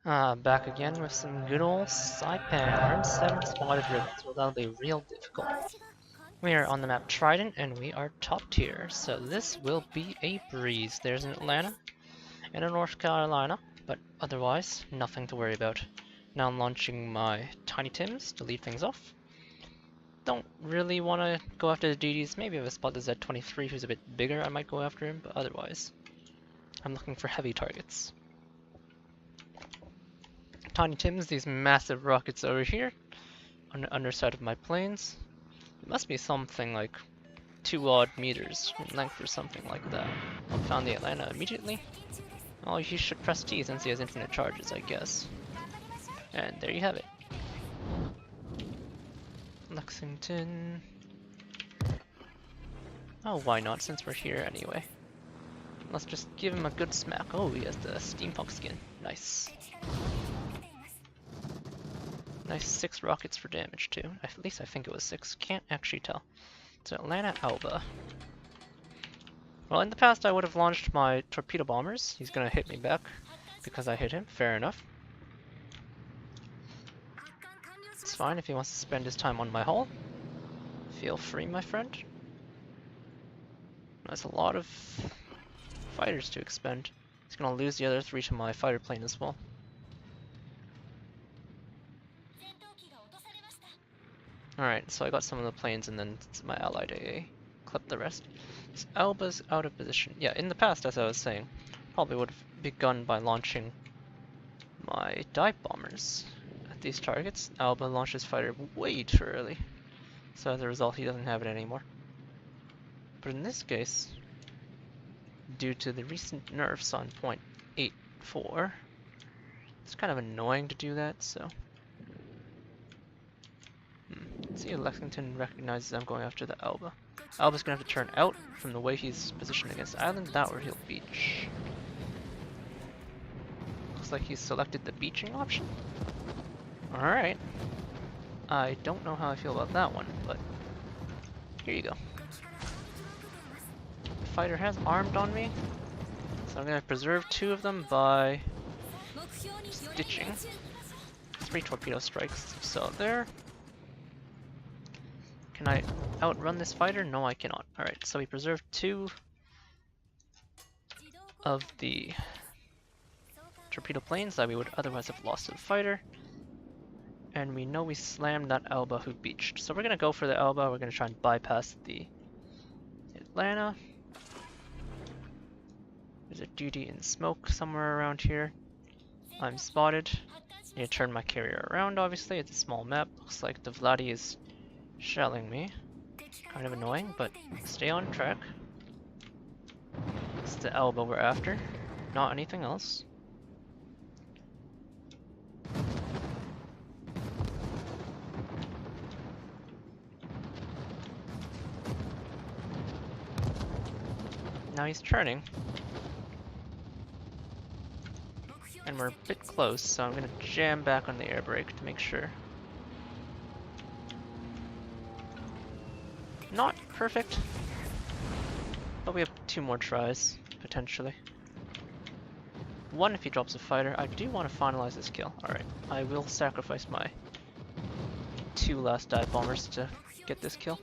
Back again with some good old Saipan. We're in 7 spotted ribbons, so that'll be real difficult. We are on the map Trident, and we are top tier, so this will be a breeze. There's an Atlanta and a North Carolina, but otherwise, nothing to worry about. Now I'm launching my Tiny Tims to lead things off. Don't really want to go after the DDs. Maybe if I spot the Z23 who's a bit bigger, I might go after him, but otherwise, I'm looking for heavy targets. Tiny Tims, these massive rockets over here on the underside of my planes. It must be something like 2 odd meters in length or something like that. I found the Atlanta immediately. Oh, he should press T since he has infinite charges, I guess. And there you have it. Lexington. Oh, why not, since we're here anyway. Let's just give him a good smack. Oh, he has the steampunk skin. Nice. Nice 6 rockets for damage too. At least I think it was 6. Can't actually tell. So Atlanta Alba. Well, in the past I would have launched my torpedo bombers. He's gonna hit me back because I hit him. Fair enough. It's fine if he wants to spend his time on my hull. Feel free, my friend. That's a lot of fighters to expend. He's gonna lose the other 3 to my fighter plane as well. Alright, so I got some of the planes and then my allied AA clipped the rest. So Alba's out of position. Yeah, in the past, as I was saying, probably would have begun by launching my dive bombers at these targets. Alba launched his fighter way too early, so as a result he doesn't have it anymore. But in this case, due to the recent nerfs on .84, it's kind of annoying to do that, so... Let's see if Lexington recognizes I'm going after the Alba. Alba's gonna have to turn out from the way he's positioned against the island, that or he'll beach. Looks like he's selected the beaching option. Alright. I don't know how I feel about that one, but here you go. The fighter has armed on me, so I'm gonna preserve 2 of them by ditching 3 torpedo strikes. So there. Can I outrun this fighter? No, I cannot. Alright, so we preserved 2 of the torpedo planes that we would otherwise have lost to the fighter. And we know we slammed that Alba who beached. So we're gonna go for the Alba, we're gonna try and bypass the Atlanta. There's a duty in smoke somewhere around here. I'm spotted. Need to turn my carrier around, obviously. It's a small map. Looks like the Vladi is shelling me. Kind of annoying, but stay on track. It's the Alba we're after, not anything else. Now he's turning. And we're a bit close, so I'm gonna jam back on the air brake to make sure. Not perfect, but we have 2 more tries, potentially. 1 if he drops a fighter. I do want to finalize this kill. Alright, I will sacrifice my 2 last dive bombers to get this kill.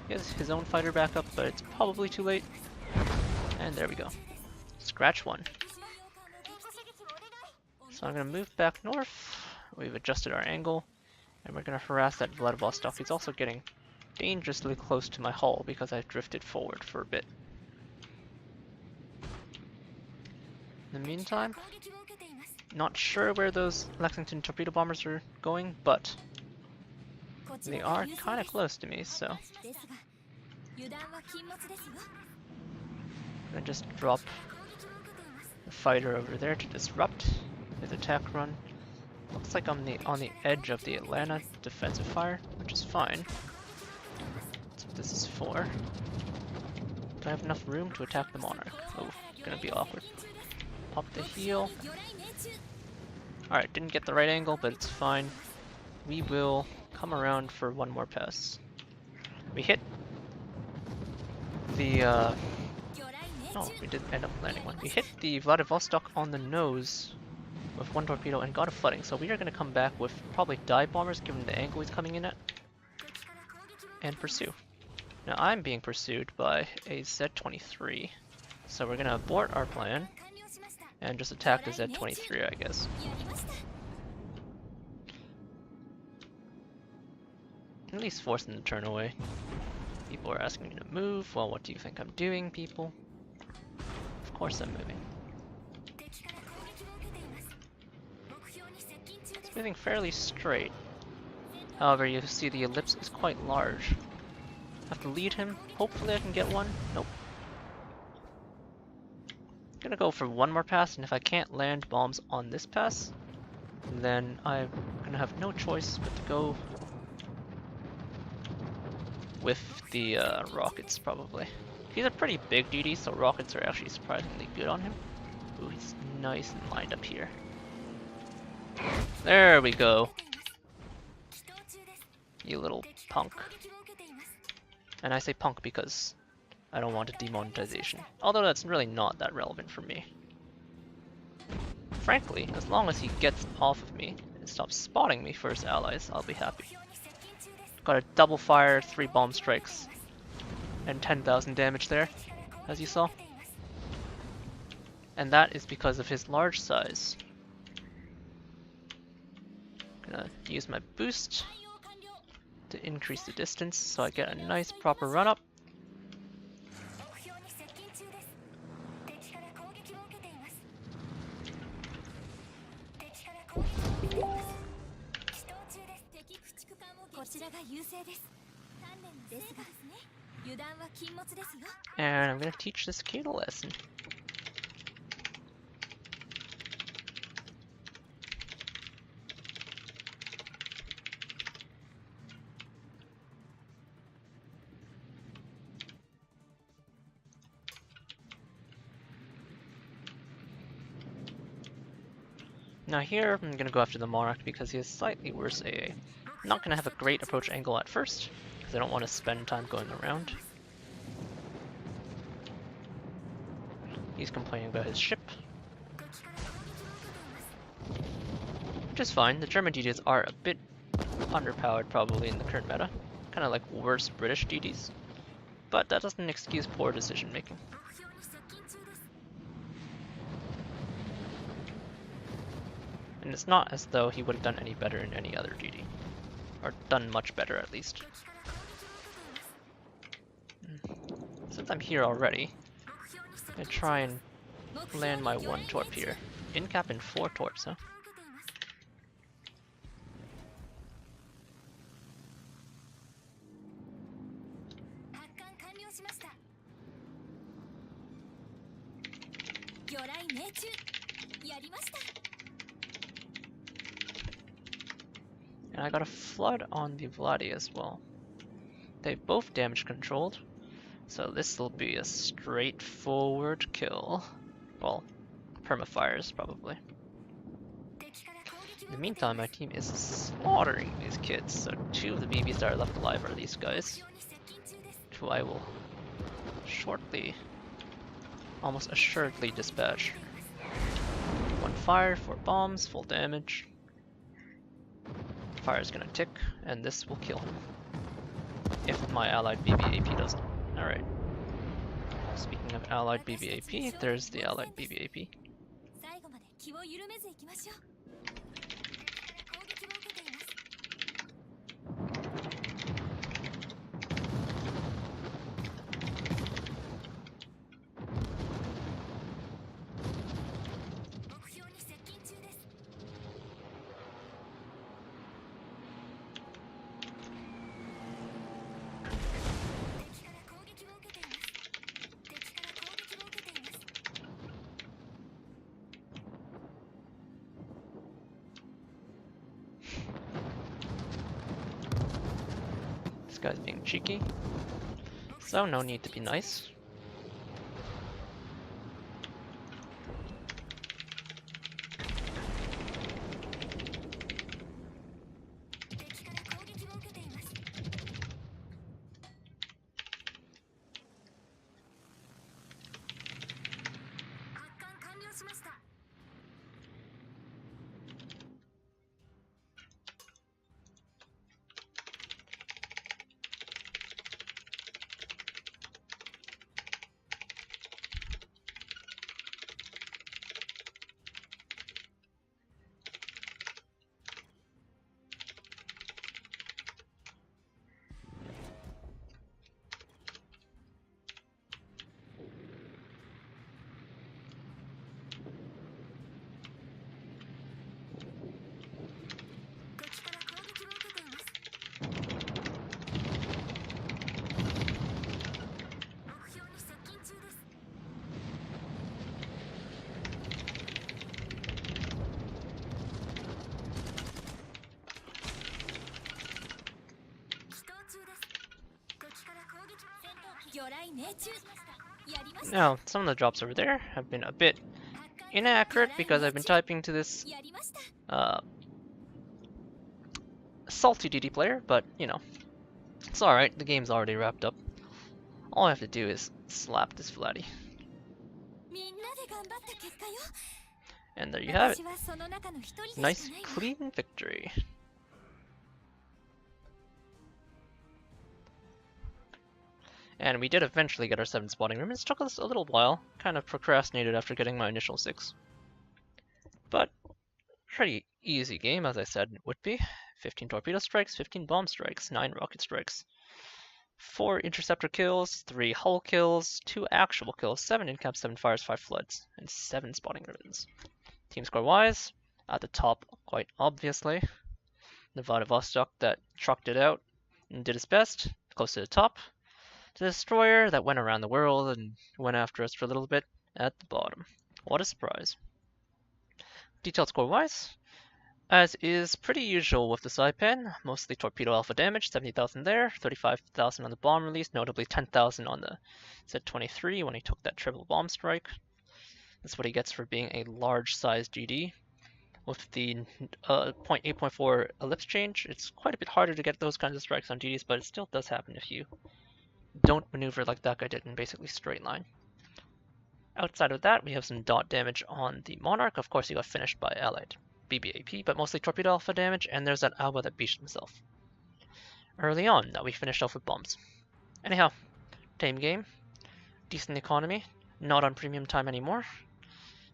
He has his own fighter back up, but it's probably too late. And there we go. Scratch 1. So I'm going to move back north. We've adjusted our angle. And we're gonna harass that Vladivostok. He's also getting dangerously close to my hull because I drifted forward for a bit. In the meantime, not sure where those Lexington torpedo bombers are going, but they are kind of close to me, so I'm gonna just drop the fighter over there to disrupt his attack run. Looks like I'm on the edge of the Atlanta defensive fire, which is fine. That's what this is for. Do I have enough room to attack the Monarch? Oh, gonna be awkward. Pop the heel. Alright, didn't get the right angle, but it's fine. We will come around for 1 more pass. We hit the Oh, we did end up landing one. We hit the Vladivostok on the nose with one torpedo and got a flooding, so we are going to come back with probably dive bombers given the angle he's coming in at and pursue. Now I'm being pursued by a Z-23, so we're going to abort our plan and just attack the Z-23, I guess. At least force them to turn away. People are asking me to move. Well, what do you think I'm doing, people? Of course I'm moving. It's moving fairly straight. However, you see the ellipse is quite large. Have to lead him. Hopefully I can get one. Nope. Gonna go for one more pass, and if I can't land bombs on this pass, then I'm gonna have no choice but to go with the rockets, probably. He's a pretty big DD, so rockets are actually surprisingly good on him. Ooh, he's nice and lined up here. There we go. You little punk. And I say punk because I don't want a demonetization. Although that's really not that relevant for me. Frankly, as long as he gets off of me and stops spotting me for his allies, I'll be happy. Got a double fire, 3 bomb strikes, and 10,000 damage there, as you saw. And that is because of his large size. Gonna use my boost to increase the distance so I get a nice proper run up. And I'm gonna teach this kid a lesson. Now here, I'm gonna go after the Monarch because he has slightly worse AA. I'm not gonna have a great approach angle at first, because I don't want to spend time going around. He's complaining about his ship. Which is fine, the German DDs are a bit underpowered probably in the current meta. Kinda like worse British DDs. But that doesn't excuse poor decision making. And it's not as though he would have done any better in any other DD. Or done much better at least. Since I'm here already, I'm gonna try and land my 1 torp here. In cap in 4 torps, huh? And I got a flood on the Vladi as well. They both damage controlled, so this will be a straightforward kill. Well, permafires probably. In the meantime, my team is slaughtering these kids, so 2 of the BBs that are left alive are these guys, who I will shortly, almost assuredly dispatch. 1 fire, 4 bombs, full damage. Fire is gonna tick, and this will kill him. If my allied BBAP doesn't. Alright. Speaking of allied BBAP, there's the allied BBAP. This guy's being cheeky, so no need to be nice. Now, some of the drops over there have been a bit inaccurate because I've been typing to this salty DD player, but you know, it's alright, the game's already wrapped up. All I have to do is slap this flatty. And there you have it. Nice clean victory. And we did eventually get our 7 spotting room. It took us a little while. Kind of procrastinated after getting my initial 6. But pretty easy game, as I said it would be. 15 torpedo strikes, 15 bomb strikes, 9 rocket strikes, 4 interceptor kills, 3 hull kills, 2 actual kills, 7 in-cap, 7 fires, 5 floods, and 7 spotting ribbons. Team score wise, at the top, quite obviously, Nevada Vostok that trucked it out and did its best, close to the top. The destroyer that went around the world and went after us for a little bit at the bottom. What a surprise. Detailed score wise, as is pretty usual with the Saipan, mostly torpedo alpha damage, 70,000 there, 35,000 on the bomb release, notably 10,000 on the Z-23 when he took that triple bomb strike. That's what he gets for being a large size GD. With the 8.4 ellipse change, it's quite a bit harder to get those kinds of strikes on GDs, but it still does happen if you don't maneuver like that guy did in basically straight line. Outside of that, we have some dot damage on the Monarch. Of course, he got finished by allied BBAP, but mostly torpedo alpha damage, and there's that Alba that beached himself early on that we finished off with bombs. Anyhow, tame game, decent economy, not on premium time anymore,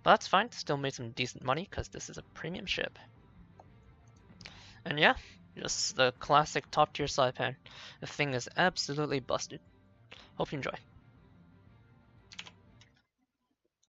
but that's fine. Still made some decent money because this is a premium ship. And yeah, just the classic top tier Saipan. The thing is absolutely busted. Hope you enjoy.